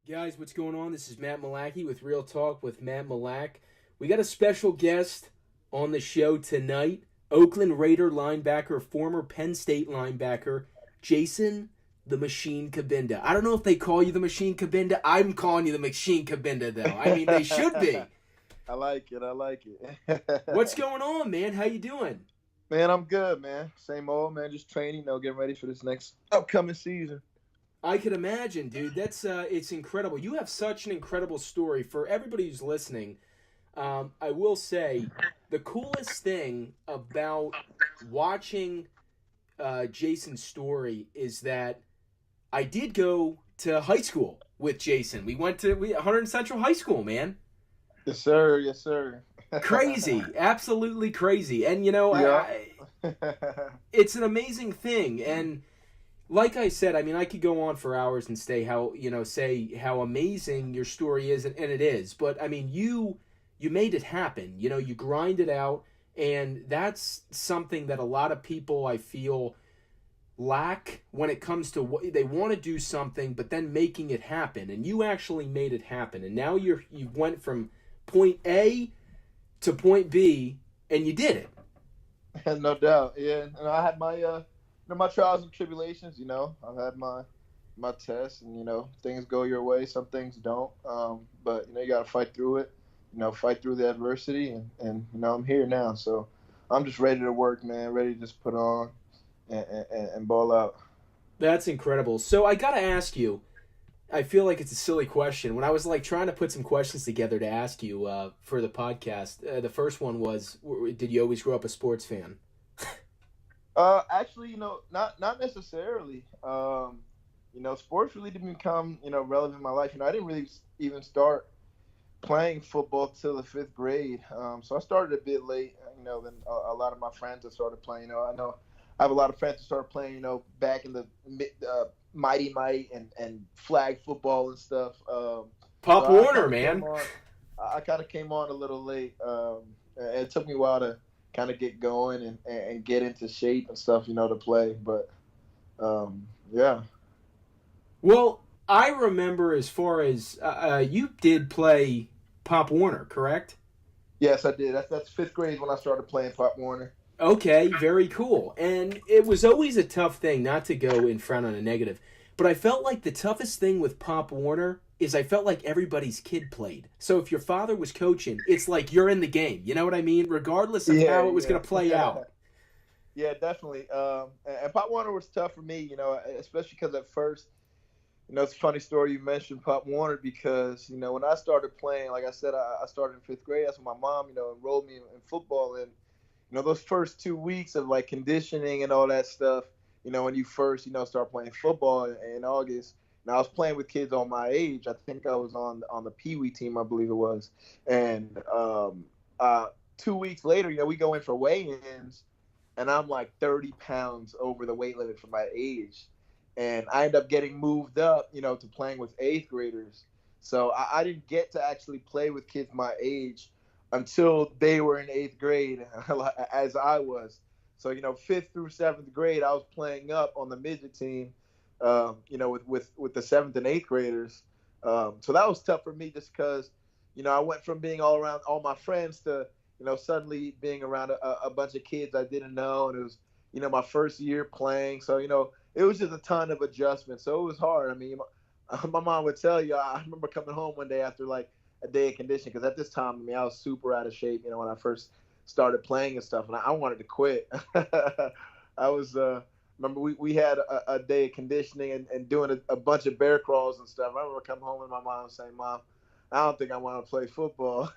Guys, what's going on? This is Matt Milacki with Real Talk with Matt Milack. We got a special guest on the show tonight. Oakland Raider linebacker, former Penn State linebacker, Jason the Machine Cabinda. I don't know if they call you the Machine Cabinda. I'm calling you the Machine Cabinda, though. I mean, they should be. I like it. What's going on, man? How you doing? Man, I'm good, man. Same old, man. Just training, getting ready for this next upcoming season. I could imagine, dude. That's it's incredible. You have such an incredible story. For everybody who's listening, I will say the coolest thing about watching Jason's story is that I did go to high school with Jason. We went to 100 Central High School, man. Yes, sir. Yes, sir. Crazy, absolutely crazy. And Yeah. it's an amazing thing. And like I said, I mean, I could go on for hours and say how amazing your story is, and it is. But I mean, you made it happen. You grind it out, and that's something that a lot of people, I feel, lack when it comes to what they want to do something, but then making it happen. And you actually made it happen. And now you went from point A to point B, and you did it. No doubt. Yeah, and I had my my trials and tribulations. I've had my tests, and things go your way, some things don't. But you got to fight through it. Fight through the adversity, and I'm here now. So I'm just ready to work, man. Ready to just put on and ball out. That's incredible. So I gotta ask you. I feel like it's a silly question. When I was trying to put some questions together to ask you for the podcast, the first one was, did you always grow up a sports fan? Actually, not necessarily. Sports really didn't become, relevant in my life. I didn't really even start playing football till the 5th grade. So I started a bit late, than a lot of my friends that started playing. I know I have a lot of friends who started playing, back in the Mighty Might and flag football and stuff. Pop Warner, man. I kind of came on a little late. It took me a while to kind of get going and get into shape and stuff, to play. But, yeah. Well, I remember as far as you did play Pop Warner, correct? Yes, I did. That's 5th grade when I started playing Pop Warner. Okay, very cool. And it was always a tough thing, not to go in front on a negative, but I felt like the toughest thing with Pop Warner is I felt like everybody's kid played. So if your father was coaching, it's like you're in the game. You know what I mean? Regardless of how it was going to play out. Yeah, definitely. And Pop Warner was tough for me, especially because at first, it's a funny story you mentioned Pop Warner because, when I started playing, like I said, I started in 5th grade. That's when my mom, enrolled me in football. And, those first 2 weeks of conditioning and all that stuff, when you first, start playing football in August. Now I was playing with kids on my age. I think I was on the Pee Wee team, I believe it was. And 2 weeks later, we go in for weigh-ins, and I'm like 30 pounds over the weight limit for my age. And I end up getting moved up, to playing with 8th graders. So I didn't get to actually play with kids my age until they were in 8th grade, as I was. So, 5th through 7th grade, I was playing up on the midget team, with the 7th and 8th graders. So that was tough for me just because, I went from being all around all my friends to, suddenly being around a bunch of kids I didn't know. And it was, my first year playing. So, it was just a ton of adjustments. So it was hard. I mean, my mom would tell you, I remember coming home one day after a day of conditioning, because at this time, I was super out of shape, when I first started playing and stuff, and I wanted to quit. I was, remember we had a day of conditioning and doing a bunch of bear crawls and stuff. I remember coming home and my mom saying, "Mom, I don't think I want to play football."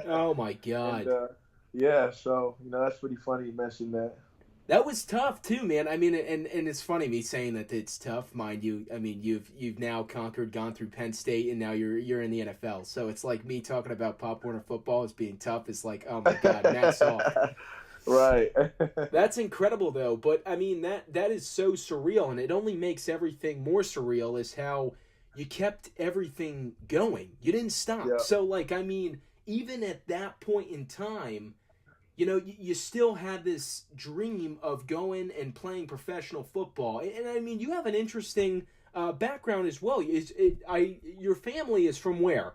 Oh my God. And, yeah, so, that's pretty funny you mentioned that. That was tough too, man. I mean, and it's funny me saying that it's tough, mind you. I mean, you've now gone through Penn State, and now you're in the NFL. So it's like me talking about Pop Warner football as being tough. It's like, oh my God, Matt's off. Right. That's incredible though. But I mean, that is so surreal, and it only makes everything more surreal is how you kept everything going. You didn't stop. Yeah. So I mean, even at that point in time, you still had this dream of going and playing professional football. And I mean, you have an interesting background as well. Your family is from where?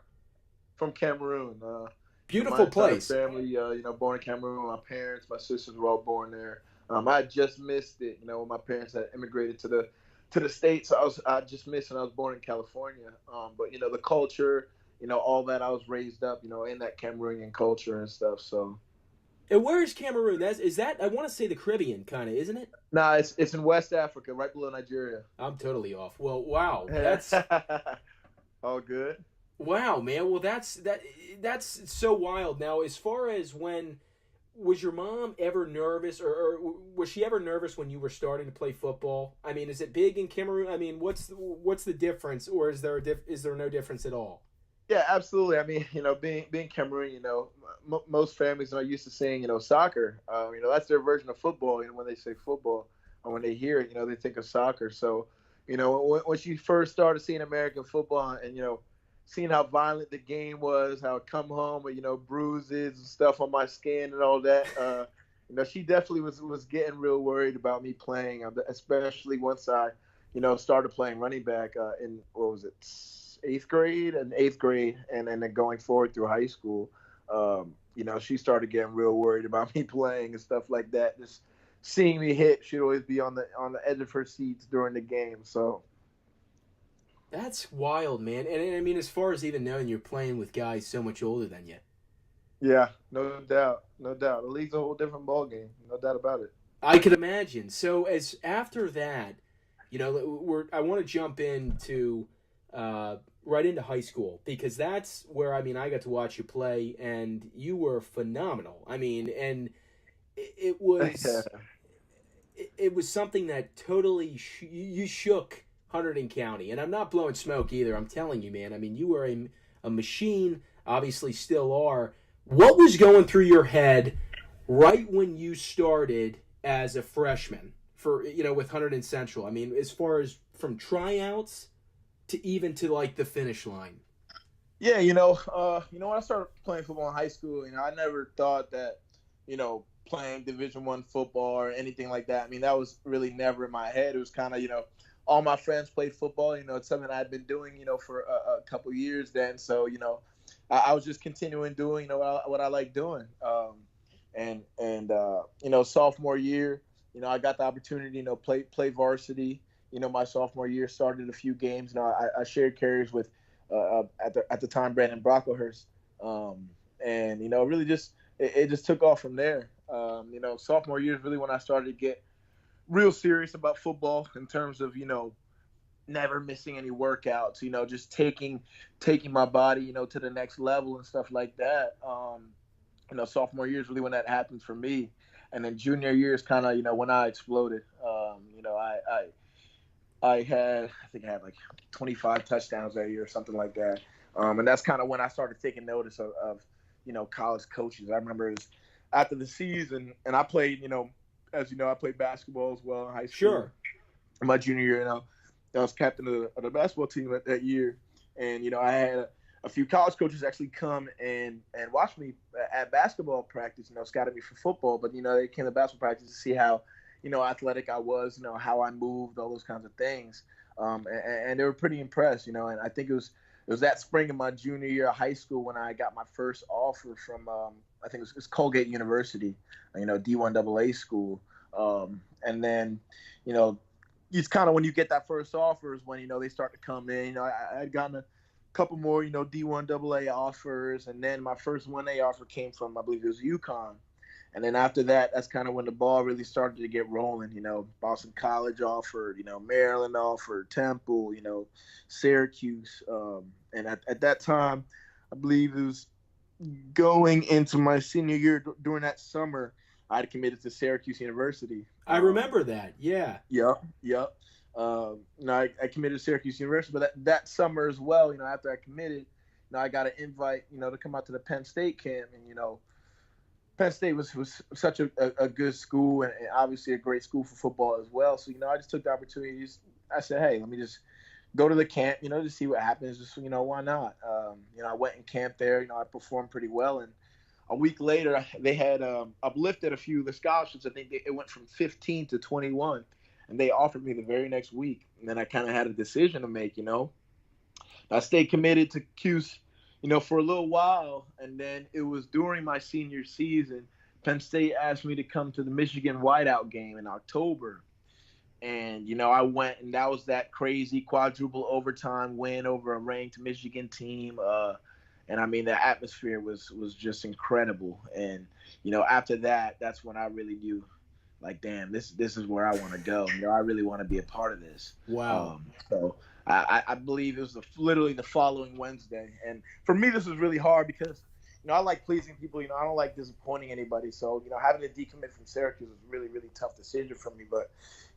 From Cameroon. My Beautiful entire place. family, born in Cameroon. My parents, my sisters were all born there. I just missed it, when my parents had immigrated to the states. I just missed it. I was born in California. But the culture, all that. I was raised up, in that Cameroonian culture and stuff. So. And where is Cameroon? Is that I want to say the Caribbean, kind of, isn't it? Nah, it's in West Africa, right below Nigeria. I'm totally off. Well, wow, that's all good. wow, man. Well, that's so wild. Now, as far as when was your mom ever nervous, or was she ever nervous when you were starting to play football? I mean, is it big in Cameroon? I mean, what's the difference, or is there is there no difference at all? Yeah, absolutely. I mean, being Cameroon, most families are used to saying, soccer. That's their version of football. When they say football, or when they hear it, they think of soccer. So, when she first started seeing American football, and seeing how violent the game was, how I come home with bruises and stuff on my skin and all that, she definitely was getting real worried about me playing, especially once I, started playing running back in what was it, eighth grade, and then going forward through high school. She started getting real worried about me playing and stuff like that. Just seeing me hit, she'd always be on the edge of her seats during the game. So That's wild, man. And I mean, as far as even knowing you're playing with guys so much older than you. yeah, no doubt, no doubt. The league's a whole different ball game, no doubt about it. I could imagine. So as after that, I want to jump into right into high school, because that's where I got to watch you play, and you were phenomenal. I mean, and it was it was something that totally you shook Hunterdon County, and I'm not blowing smoke either. I'm telling you, man. I mean, you were a machine. Obviously, still are. What was going through your head right when you started as a freshman for with Hunterdon Central? I mean, as far as from tryouts to even to like the finish line. Yeah, when I started playing football in high school, I never thought that, playing Division I football or anything like that. I mean, that was really never in my head. It was kind of, all my friends played football. It's something I'd been doing, for a couple years then. So, I was just continuing doing, what I like doing. Sophomore year, I got the opportunity, play varsity. My sophomore year, started a few games. I shared carries with at the time Brandon Brocklehurst, and really just it just took off from there. Sophomore year is really when I started to get real serious about football in terms of never missing any workouts. Just taking my body to the next level and stuff like that. Sophomore year is really when that happens for me, and then junior year is kind of when I exploded. I think I had like 25 touchdowns that year or something like that. And that's kind of when I started taking notice of college coaches. I remember it was after the season, and I played, as I played basketball as well in high school. Sure. In my junior year, I was captain of the basketball team that year. And, I had a few college coaches actually come and watch me at basketball practice, scouted me for football. But, they came to basketball practice to see how, athletic I was, how I moved, all those kinds of things. And they were pretty impressed, and I think it was that spring of my junior year of high school when I got my first offer from, I think it was Colgate University, D1AA school. And then, it's kind of when you get that first offer is when, they start to come in. I had gotten a couple more, D1AA offers. And then my first 1A offer came from, I believe it was UConn. And then after that, that's kind of when the ball really started to get rolling. Boston College offered, Maryland offered, Temple, Syracuse. And at that time, I believe it was going into my senior year during that summer, I had committed to Syracuse University. I remember that. Yeah. Yep. I committed to Syracuse University, but that summer as well, after I committed, I got an invite, to come out to the Penn State camp. And, Penn State was such a good school and obviously a great school for football as well. So, I just took the opportunity. I said, hey, let me just go to the camp, to see what happens. Just, why not? I went and camped there. I performed pretty well. And a week later, they had uplifted a few of the scholarships. I think it went from 15 to 21. and they offered me the very next week. And then I kind of had a decision to make. I stayed committed to Cuse, for a little while, and then it was during my senior season. Penn State asked me to come to the Michigan Whiteout game in October. And, I went, and that was that crazy quadruple overtime win over a ranked Michigan team. And I mean, the atmosphere was just incredible. And, after that, that's when I really knew, like, damn, this is where I want to go. I really want to be a part of this. Wow. So I believe it was literally the following Wednesday. And for me, this was really hard because, I like pleasing people. I don't like disappointing anybody. So, having to decommit from Syracuse was a really, really tough decision for me. But,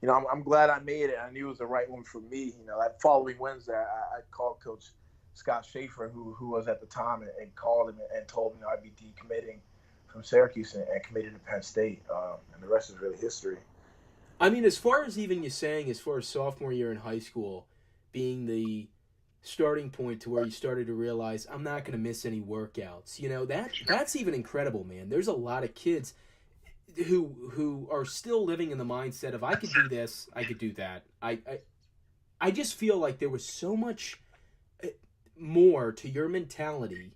I'm glad I made it. I knew it was the right one for me. That following Wednesday, I called Coach Scott Schaefer, who was at the time, and called him and told him I'd be decommitting from Syracuse and committed to Penn State. And the rest is really history. I mean, as far as even you saying, as far as sophomore year in high school being the starting point to where you started to realize I'm not going to miss any workouts. That's even incredible, man. There's a lot of kids who are still living in the mindset of I could do this, I could do that. I just feel like there was so much more to your mentality,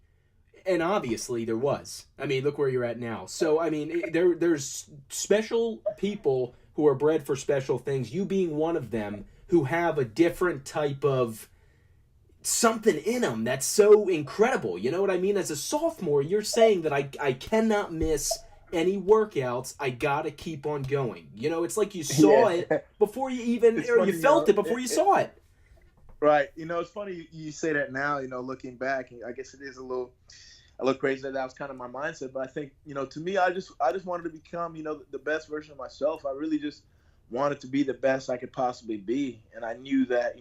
and obviously there was. I mean, look where you're at now. So I mean, there's special people who are bred for special things. You being one of them, who have a different type of something in them that's so incredible. You know what I mean? As a sophomore, you're saying that I cannot miss any workouts. I gotta keep on going. It's like you saw it before you even, or funny, you felt it before you saw it. Right. It's funny you say that now. Looking back, I guess it is a little crazy that was kind of my mindset. But I think, to me, I just wanted to become, the best version of myself. I really just wanted to be the best I could possibly be, and I knew that,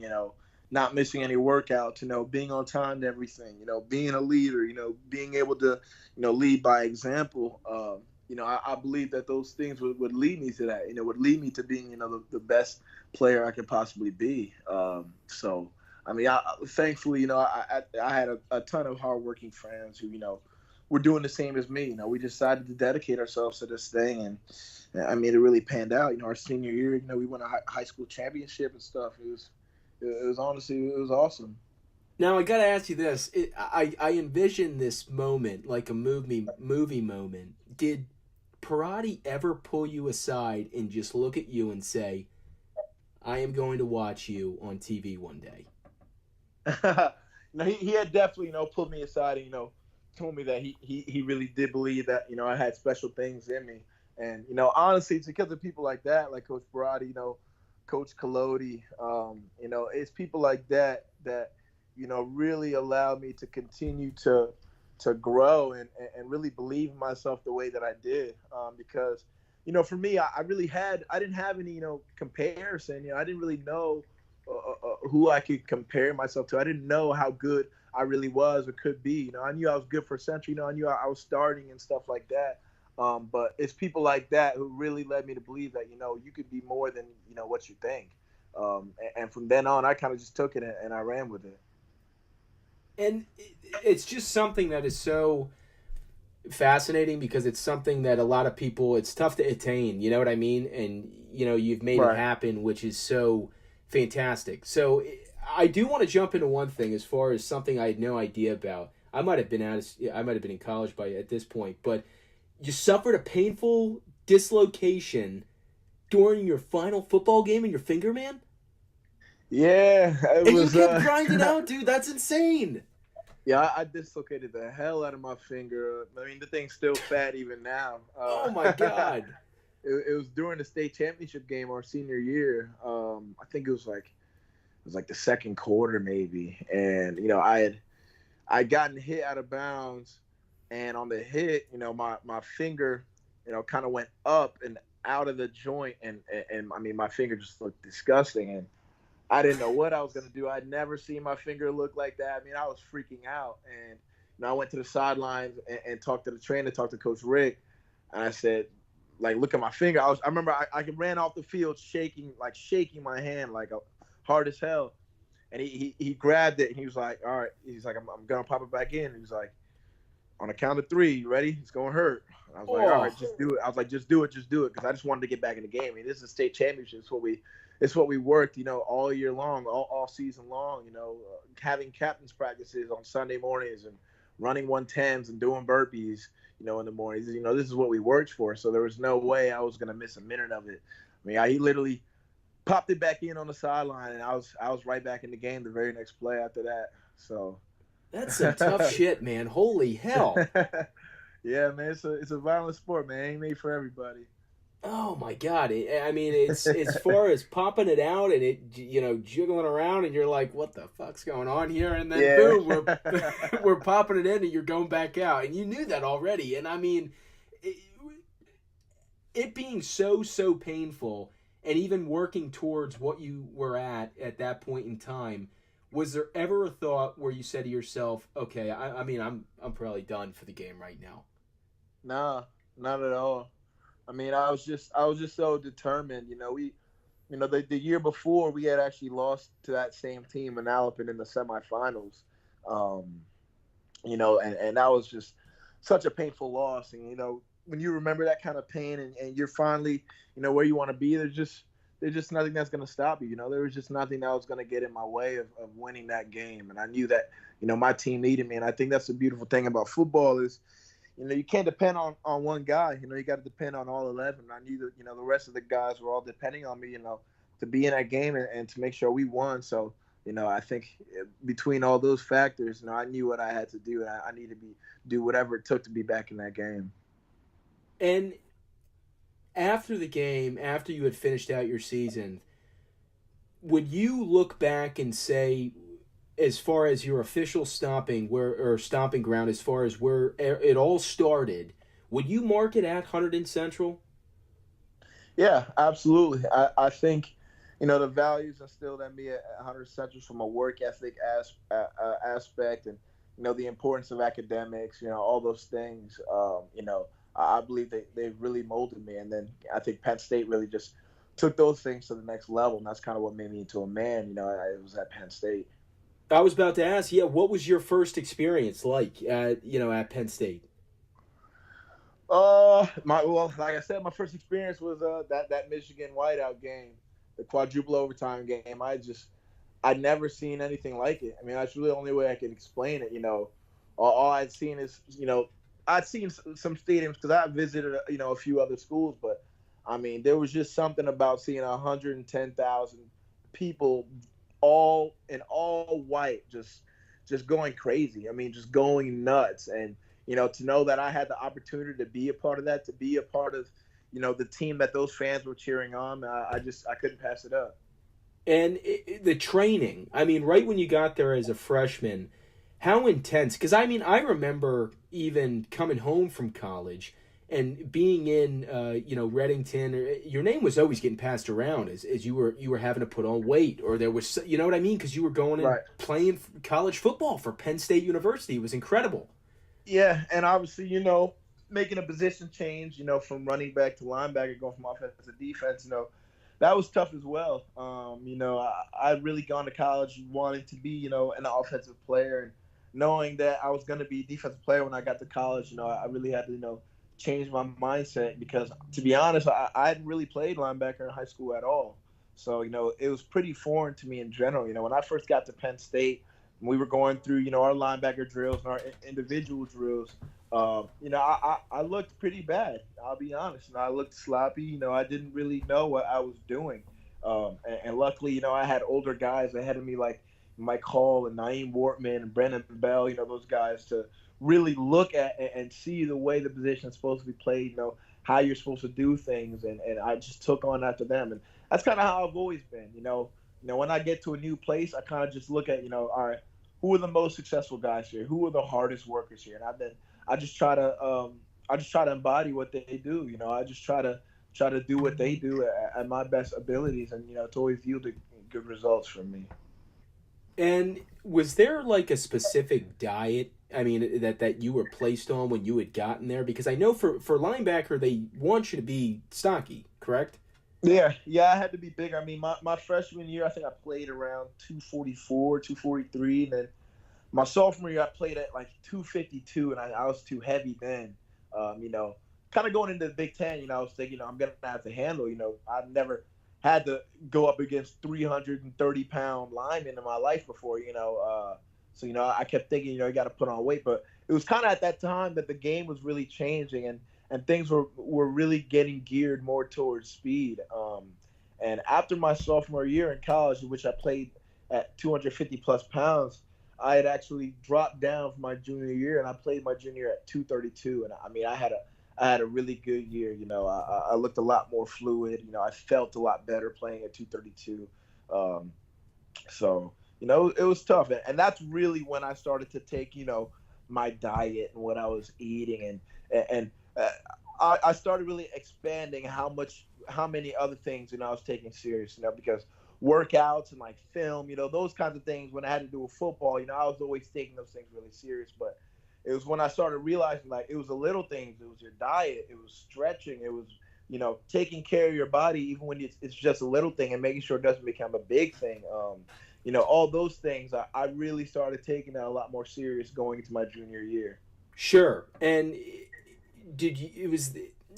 not missing any workouts, being on time to everything, being a leader, being able to, lead by example. I believe that those things would lead me to that, would lead me to being, the best player I could possibly be. So, I mean, thankfully, I had a ton of hardworking friends who, were doing the same as me. We decided to dedicate ourselves to this thing, and I mean, it really panned out. Our senior year, we won a high school championship and stuff. It was honestly, it was awesome. Now I gotta ask you this: I envision this moment like a movie moment. Did Parati ever pull you aside and just look at you and say, "I am going to watch you on TV one day"? He had definitely pulled me aside and told me that he really did believe that I had special things in me, and honestly, it's because of people like that, like Coach Parati, Coach Collodi, it's people like that really allowed me to continue to grow and really believe in myself the way that I did. Because, for me, I didn't have any, comparison. I didn't really know who I could compare myself to. I didn't know how good I really was or could be. I knew I was good for Century. I knew I was starting and stuff like that. But it's people like that who really led me to believe that, you could be more than, what you think. And from then on, I kind of just took it and I ran with it. And it's just something that is so fascinating because it's something that a lot of people, it's tough to attain, you know what I mean? And, you've made it happen, which is so fantastic. So I do want to jump into one thing as far as something I had no idea about. I might have been in college at this point, but you suffered a painful dislocation during your final football game in your finger, man? Yeah. You kept grinding out, dude. That's insane. Yeah, I dislocated the hell out of my finger. I mean, the thing's still fat even now. Oh, my God. It was during the state championship game our senior year. I think it was like the second quarter maybe. And, I'd gotten hit out of bounds. And on the hit, my finger, kind of went up and out of the joint. And I mean, my finger just looked disgusting. And I didn't know what I was going to do. I'd never seen my finger look like that. I mean, I was freaking out. And I went to the sidelines and talked to the trainer, talked to Coach Rick. And I said, look at my finger. I remember I ran off the field shaking my hand, hard as hell. And he grabbed it and he was like, all right. He's like, I'm going to pop it back in. He was like, on a count of 3, you ready? It's going to hurt. And I was like, all right, just do it. I was like, just do it. Because I just wanted to get back in the game. I mean, this is a state championship. It's what we it's what we worked, all year long, all season long. Having captain's practices on Sunday mornings and running 110s and doing burpees, in the mornings. This is what we worked for. So there was no way I was gonna miss a minute of it. I mean, he literally popped it back in on the sideline, and I was right back in the game the very next play after that. So that's some tough shit, man. Holy hell. Yeah, man, it's a violent sport, man. It ain't made for everybody. Oh my God! I mean, it's as far as popping it out and it, jiggling around, and you're like, "What the fuck's going on here?" And then boom, we're popping it in, and you're going back out, and you knew that already. And I mean, it being so painful, and even working towards what you were at that point in time, was there ever a thought where you said to yourself, "Okay, I mean, I'm probably done for the game right now"? Nah, not at all. I mean, I was just so determined. The year before we had actually lost to that same team in Alapin in the semifinals. And that was just such a painful loss. And when you remember that kind of pain and you're finally, where you want to be, there's just nothing that's going to stop you. There was just nothing that was going to get in my way of winning that game. And I knew that, my team needed me. And I think that's the beautiful thing about football is, you can't depend on one guy. You got to depend on all 11. I knew that, the rest of the guys were all depending on me, to be in that game and to make sure we won. So, I think between all those factors, I knew what I had to do. And I needed to do whatever it took to be back in that game. And after the game, after you had finished out your season, would you look back and say, as far as your official stomping ground, as far as where it all started, would you mark it at Hunterdon Central? Yeah, absolutely. I think, the values instilled in me at Hunterdon Central from a work ethic aspect and, the importance of academics, all those things, I believe they really molded me. And then I think Penn State really just took those things to the next level. And that's kind of what made me into a man. It was at Penn State. I was about to ask, what was your first experience like at Penn State? Like I said, my first experience was that Michigan whiteout game, the quadruple overtime game. I'd never seen anything like it. I mean, that's really the only way I can explain it. All I'd seen is, I'd seen some stadiums because I visited, a few other schools, but I mean, there was just something about seeing 110,000 people all white, just going crazy. I mean, just going nuts. And, to know that I had the opportunity to be a part of that, to be a part of, the team that those fans were cheering on, I couldn't pass it up. And the training, I mean, right when you got there as a freshman, how intense? Because, I mean, I remember even coming home from college and being in, Reddington, your name was always getting passed around as you were having to put on weight, or there was, you know what I mean? Because you were going and playing college football for Penn State University. It was incredible. Yeah, and obviously, making a position change, from running back to linebacker, going from offense to defense, that was tough as well. I'd really gone to college wanting to be, an offensive player, and knowing that I was going to be a defensive player when I got to college, I really had to, change my mindset because, to be honest, I hadn't really played linebacker in high school at all. So, it was pretty foreign to me in general. When I first got to Penn State, we were going through, our linebacker drills and our individual drills. I looked pretty bad. I'll be honest. I looked sloppy. I didn't really know what I was doing. And luckily, I had older guys ahead of me like Mike Hall and Naeem Wortman and Brennan Bell, those guys to really look at and see the way the position is supposed to be played, how you're supposed to do things. And I just took on after them. And that's kind of how I've always been. When I get to a new place, I kind of just look at, all right, who are the most successful guys here? Who are the hardest workers here? And I just try to embody what they do. I just try to do what they do at my best abilities, and it's always yielded good results for me. And was there like a specific diet, I mean, that you were placed on when you had gotten there? Because I know for linebacker, they want you to be stocky, correct? Yeah, I had to be big. I mean, my freshman year, I think I played around 244, 243, and then my sophomore year, I played at like 252, and I was too heavy then. Kind of going into the Big Ten, I was thinking, I'm gonna have to handle. I've never had to go up against 330-pound linemen in my life before, so, I kept thinking, you got to put on weight. But it was kind of at that time that the game was really changing, and things were really getting geared more towards speed. And after my sophomore year in college, in which I played at 250 plus pounds, I had actually dropped down for my junior year, and I played my junior year at 232. And I mean, I had a really good year. I looked a lot more fluid. I felt a lot better playing at 232. So, it was tough. And that's really when I started to take, my diet and what I was eating. And I started really expanding how many other things, I was taking serious, because workouts and like film, those kinds of things, when I had to do with football, I was always taking those things really serious. But it was when I started realizing, like, it was the little things. It was your diet. It was stretching. It was, taking care of your body, even when it's just a little thing, and making sure it doesn't become a big thing. All those things, I really started taking that a lot more serious going into my junior year. Sure. And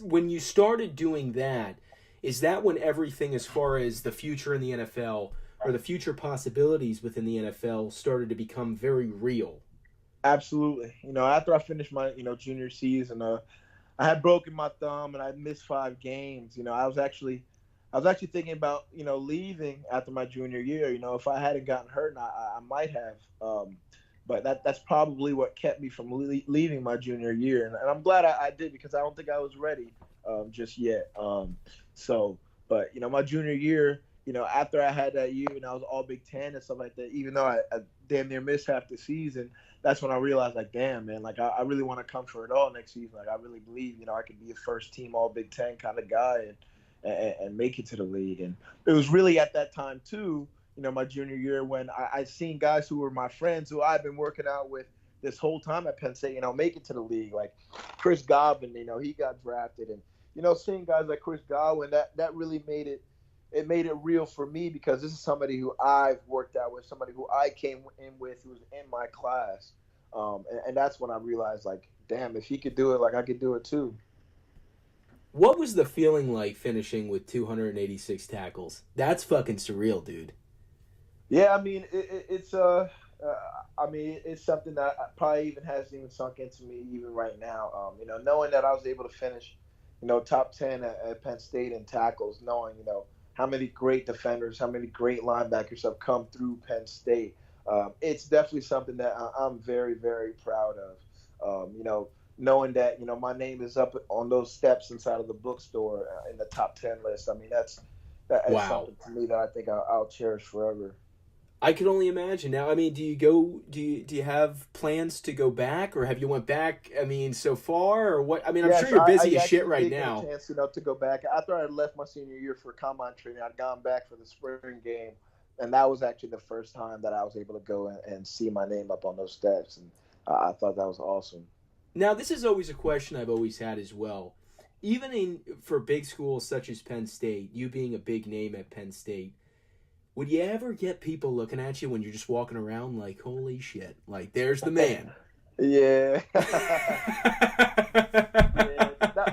when you started doing that, is that when everything as far as the future in the NFL or the future possibilities within the NFL started to become very real? Absolutely. After I finished my, junior season, I had broken my thumb and I missed 5 games. I was actually thinking about, leaving after my junior year. If I hadn't gotten hurt, I might have. But that's probably what kept me from leaving my junior year. And I'm glad I did, because I don't think I was ready just yet. But, my junior year, after I had that year and I was all Big Ten and stuff like that, even though I damn near missed half the season, that's when I realized, like, damn, man, like, I really want to come for it all next season. Like, I really believe, I could be a first team all Big Ten kind of guy and make it to the league. And it was really at that time, too, my junior year, when I seen guys who were my friends who I've been working out with this whole time at Penn State, make it to the league. Like Chris Godwin, he got drafted. And, seeing guys like Chris Godwin, that really made it real for me, because this is somebody who I've worked out with, somebody who I came in with, who was in my class. And that's when I realized, like, damn, if he could do it, like, I could do it too. What was the feeling like finishing with 286 tackles? That's fucking surreal, dude. Yeah, I mean, it's something that probably even hasn't even sunk into me even right now. Knowing that I was able to finish, top 10 at Penn State in tackles, knowing, how many great defenders, how many great linebackers have come through Penn State. It's definitely something that I'm very, very proud of. Knowing that, my name is up on those steps inside of the bookstore in the top 10 list. I mean, that's Wow. something to me that I think I'll cherish forever. I can only imagine. Now, I mean, do you have plans to go back, or have you went back, I mean, so far, or what? I mean, I'm sure you're busy as shit right now. I actually did get a chance, to go back. After I had left my senior year for combine training, I'd gone back for the spring game, and that was actually the first time that I was able to go and see my name up on those steps, and I thought that was awesome. Now, this is always a question I've always had as well. Even for big schools such as Penn State, you being a big name at Penn State, would you ever get people looking at you when you're just walking around like, holy shit, like, there's the man? Yeah.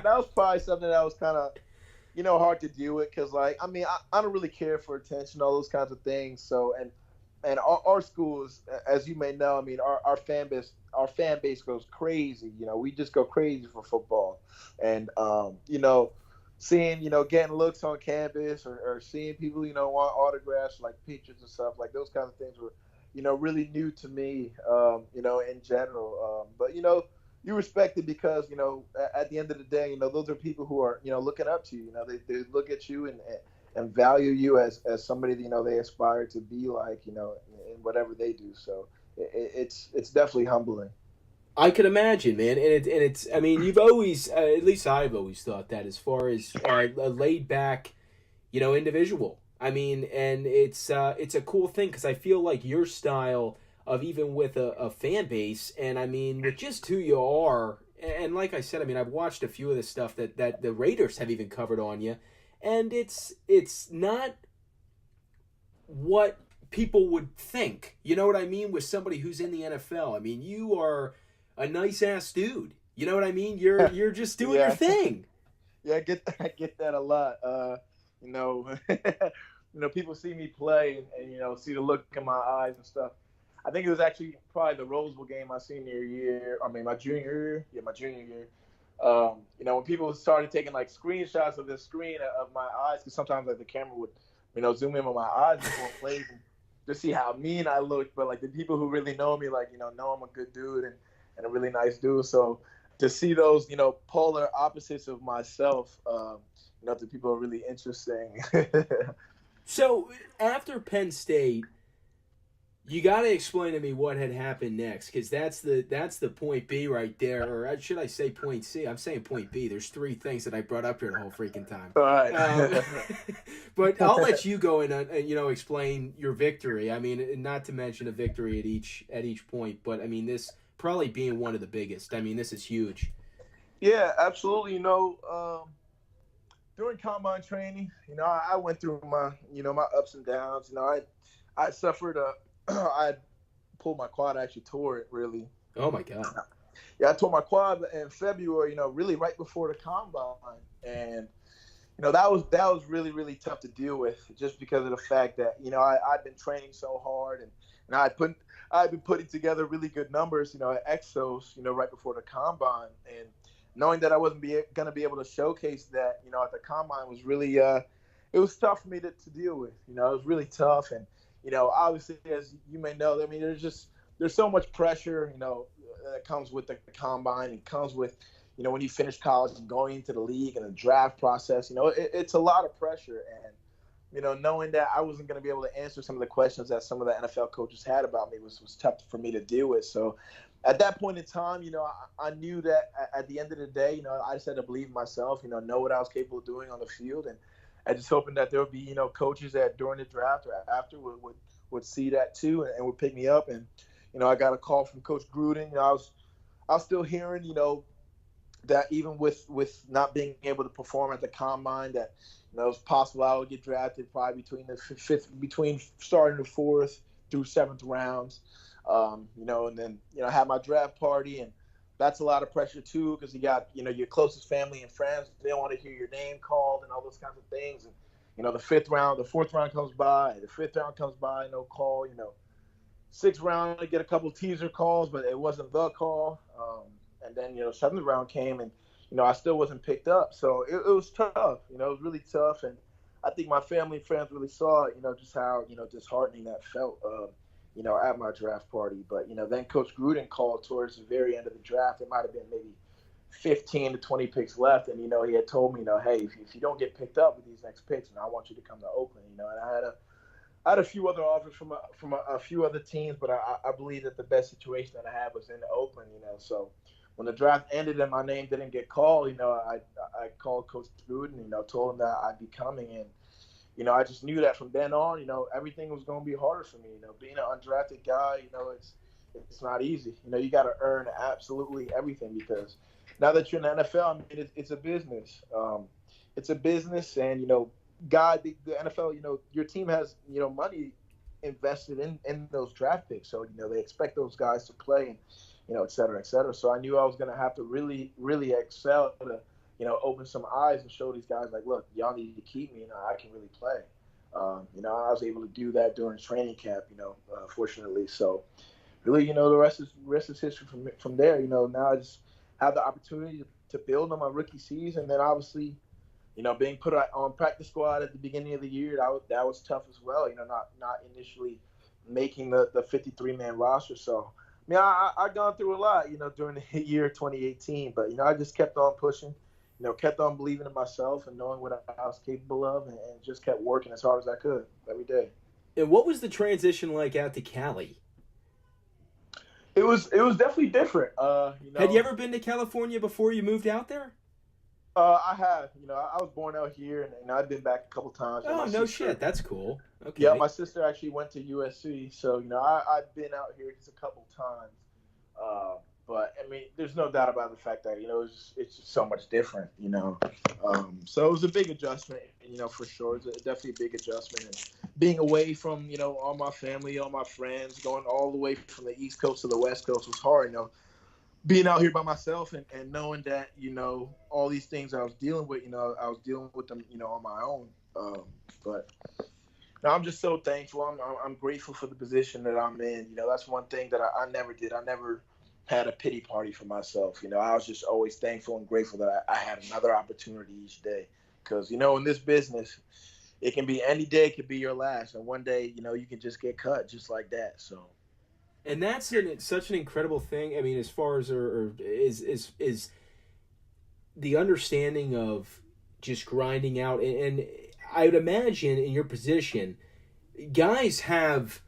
That was probably something that was kind of, hard to deal with, because, like, I mean, I don't really care for attention, all those kinds of things. So, and our schools, as you may know, I mean, our fan base goes crazy. We just go crazy for football. And, seeing, getting looks on campus, or seeing people, want autographs, like pictures and stuff, like those kinds of things were, really new to me, in general. But, you respect it because, at the end of the day, those are people who are, looking up to you. They look at you and value you as somebody, they aspire to be like, in whatever they do. So it's definitely humbling. I could imagine, man, and it's. I mean, you've always, at least I've always thought that, as far as a laid back, individual. I mean, and it's a cool thing, because I feel like your style of, even with a fan base, and I mean, with just who you are, and like I said, I mean, I've watched a few of the stuff that the Raiders have even covered on you, and it's not what people would think. You know what I mean? With somebody who's in the NFL, I mean, you are a nice ass dude. You know what I mean? You're just doing your thing. Yeah, I get that a lot. People see me play and see the look in my eyes and stuff. I think it was actually probably the Rose Bowl game my senior year. I mean, my junior year. Yeah, my junior year. When people started taking like screenshots of the screen of my eyes, because sometimes like the camera would, zoom in on my eyes before plays and to see how mean I looked. But like the people who really know me, like know I'm a good dude and a really nice dude. So to see those, polar opposites of myself, to people are really interesting. So after Penn State, you got to explain to me what had happened next, because that's the point B right there, or should I say point C? I'm saying point B. There's three things that I brought up here the whole freaking time. All right. But I'll let you go and explain your victory. I mean, not to mention a victory at each point, but I mean this probably being one of the biggest. I mean, this is huge. Yeah, absolutely. During combine training, I went through my my ups and downs. I suffered I pulled my quad. I actually tore it, really. Oh my God. Yeah, I tore my quad in February. Really right before the combine, and that was really, really tough to deal with, just because of the fact that I'd been training so hard and I'd been putting together really good numbers, at Exos, right before the combine, and knowing that I wasn't going to be able to showcase that, at the combine was really, it was tough for me to deal with. It was really tough. And, obviously, as you may know, I mean, there's so much pressure, that comes with the combine and comes with, when you finish college and going into the league and the draft process, it's a lot of pressure. And, knowing that I wasn't going to be able to answer some of the questions that some of the NFL coaches had about me was tough for me to deal with. So at that point in time, I knew that at the end of the day, I just had to believe in myself, know what I was capable of doing on the field. And I just hoping that there would be, coaches that during the draft or after would see that too and would pick me up. And, I got a call from Coach Gruden. I was still hearing, that even with not being able to perform at the combine, that it was possible I would get drafted probably between starting the 4th through 7th rounds. And then have my draft party, and that's a lot of pressure too, because you got your closest family and friends. They don't want to hear your name called and all those kinds of things. And the 4th round comes by, the 5th round comes by, no call. 6th round, I get a couple teaser calls, but it wasn't the call. And then 7th round came, and I still wasn't picked up. So it was tough. It was really tough, and I think my family and friends really saw it. Just how disheartening that felt. At my draft party. But, then Coach Gruden called towards the very end of the draft. It might have been maybe 15 to 20 picks left. And, he had told me, hey, if you don't get picked up with these next picks, I want you to come to Oakland. And I had a few other offers from a few other teams, but I believe that the best situation that I had was in Oakland, So when the draft ended and my name didn't get called, I called Coach Gruden, told him that I'd be coming in. I just knew that from then on, everything was going to be harder for me. Being an undrafted guy, it's not easy. You got to earn absolutely everything, because now that you're in the NFL, I mean, it's a business. It's a business, and, God, the NFL, your team has, money invested in those draft picks. So, they expect those guys to play and, et cetera, et cetera. So I knew I was going to have to really, really excel to, open some eyes and show these guys, like, look, y'all need to keep me, I can really play. I was able to do that during training camp, fortunately. So really, the rest is history from there. Now I just have the opportunity to build on my rookie season. And then obviously, being put on practice squad at the beginning of the year, that was tough as well. Not initially making the 53-man roster. So, I mean, I gone through a lot, during the year 2018. But, I just kept on pushing. Kept on believing in myself and knowing what I was capable of, and just kept working as hard as I could every day. And what was the transition like out to Cali? It was definitely different. Had you ever been to California before you moved out there? I have. I was born out here, and I've been back a couple times. Oh, no shit. That's cool. Okay. Yeah, my sister actually went to USC, so I've been out here just a couple times. But I mean, there's no doubt about the fact that it's just so much different. So it was a big adjustment. For sure, it's definitely a big adjustment. And being away from all my family, all my friends, going all the way from the East Coast to the West Coast was hard. Being out here by myself and knowing that all these things I was dealing with, I was dealing with them on my own. But no, I'm just so thankful. I'm grateful for the position that I'm in. That's one thing that I never did. I never had a pity party for myself. I was just always thankful and grateful that I had another opportunity each day. Because, in this business, it can be any day could be your last. And one day, you can just get cut just like that. So. And that's such an incredible thing. I mean, as far as is the understanding of just grinding out, and I would imagine in your position, guys have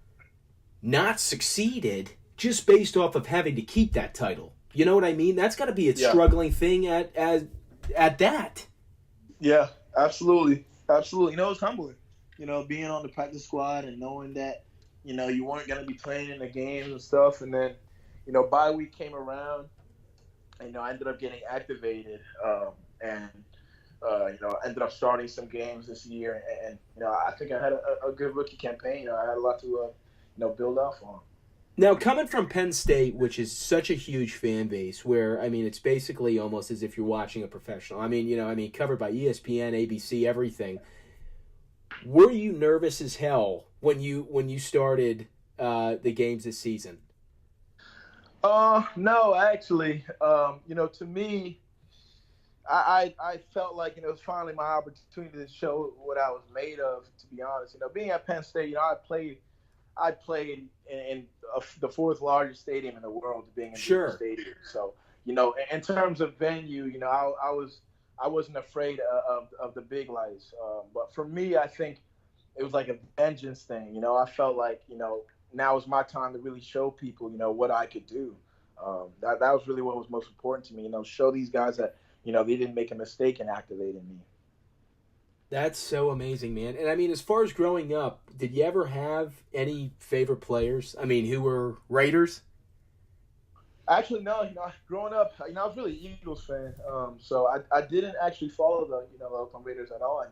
not succeeded just based off of having to keep that title. You know what I mean? That's got to be a struggling thing at that. Yeah, absolutely. Absolutely. It's humbling, being on the practice squad and knowing that, you weren't going to be playing in the games and stuff. And then, bye week came around and, I ended up getting activated and ended up starting some games this year. And I think I had a good rookie campaign. I had a lot to, build off on. Now, coming from Penn State, which is such a huge fan base, where, I mean, it's basically almost as if you're watching a professional. I mean, covered by ESPN, ABC, everything. Were you nervous as hell when you started the games this season? No, actually. To me, I felt like, it was finally my opportunity to show what I was made of, to be honest. Being at Penn State, I played in the fourth largest stadium in the world, being in the stadium. So, in terms of venue, I wasn't afraid of the big lights. But for me, I think it was like a vengeance thing. I felt like, now is my time to really show people, what I could do. That was really what was most important to me, show these guys that, they didn't make a mistake in activating me. That's so amazing, man. And I mean, as far as growing up, did you ever have any favorite players? I mean, who were Raiders? Actually, no. Growing up, I was really an Eagles fan. So I didn't actually follow the Oakland Raiders at all.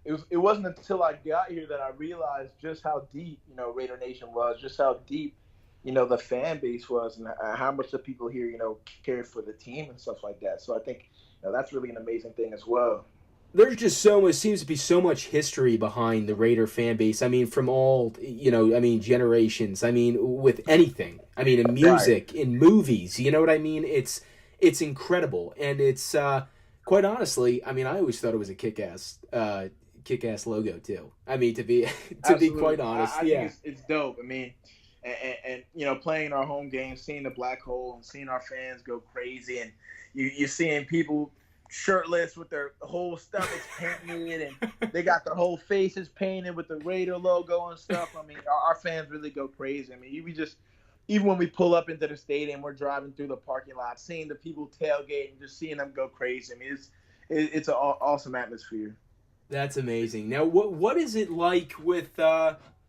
And it wasn't until I got here that I realized just how deep, Raider Nation was, just how deep, the fan base was, and how much the people here, cared for the team and stuff like that. So I think that's really an amazing thing as well. There's just seems to be so much history behind the Raider fan base. I mean, from all, generations. I mean, with anything. I mean, in music, in movies, you know what I mean? It's incredible. And it's, quite honestly, I mean, I always thought it was a kick-ass logo, too. I mean, to be quite honest. I think it's dope. I mean, and playing our home games, seeing the black hole and seeing our fans go crazy, and you're seeing people shirtless with their whole stomachs painted, and they got their whole faces painted with the Raider logo and stuff. I mean, our fans really go crazy. I mean, even when we pull up into the stadium, we're driving through the parking lot, seeing the people tailgate and just seeing them go crazy. I mean, it's an awesome atmosphere. That's amazing. Now, what is it like with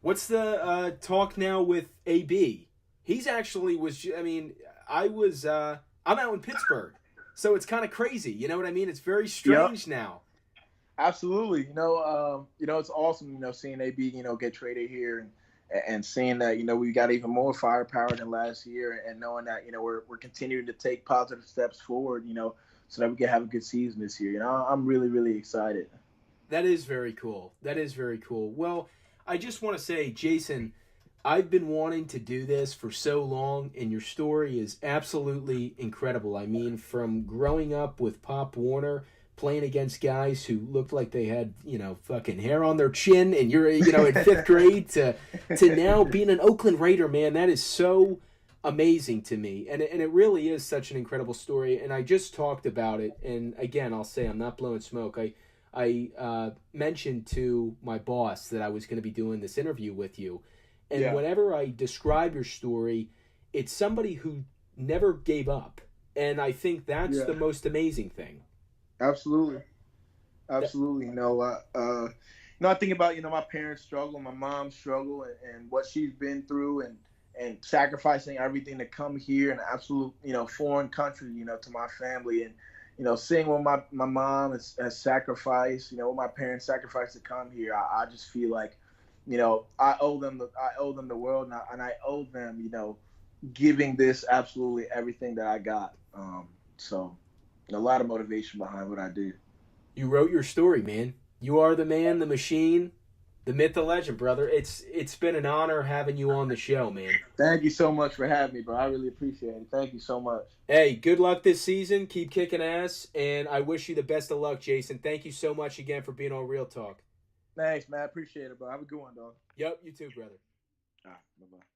what's the talk now with AB? He's actually I'm out in Pittsburgh. So it's kind of crazy, you know what I mean? It's very strange now. Absolutely, it's awesome, seeing AB, get traded here, and seeing that, we got even more firepower than last year, and knowing that, we're continuing to take positive steps forward, so that we can have a good season this year. I'm really, really excited. That is very cool. Well, I just want to say, Jason, I've been wanting to do this for so long, and your story is absolutely incredible. I mean, from growing up with Pop Warner, playing against guys who looked like they had, fucking hair on their chin, and you're, in fifth grade, to now being an Oakland Raider, man, that is so amazing to me. And it really is such an incredible story, and I just talked about it, and again, I'll say I'm not blowing smoke. I mentioned to my boss that I was going to be doing this interview with you. And whenever I describe your story, it's somebody who never gave up. And I think that's the most amazing thing. Absolutely. I think about, my parents' struggle, my mom's struggle, and what she's been through, and sacrificing everything to come here in an absolute, foreign country, to my family. And, seeing what my mom has sacrificed, what my parents sacrificed to come here, I just feel like, I owe them the world, and I owe them, giving this absolutely everything that I got. So a lot of motivation behind what I do. You wrote your story, man. You are the man, the machine, the myth, the legend, brother. It's been an honor having you on the show, man. Thank you so much for having me, bro. I really appreciate it. Thank you so much. Hey, good luck this season. Keep kicking ass, and I wish you the best of luck, Jason. Thank you so much again for being on Real Talk. Thanks, man. I appreciate it, bro. Have a good one, dog. Yep, you too, brother. All right, bye-bye.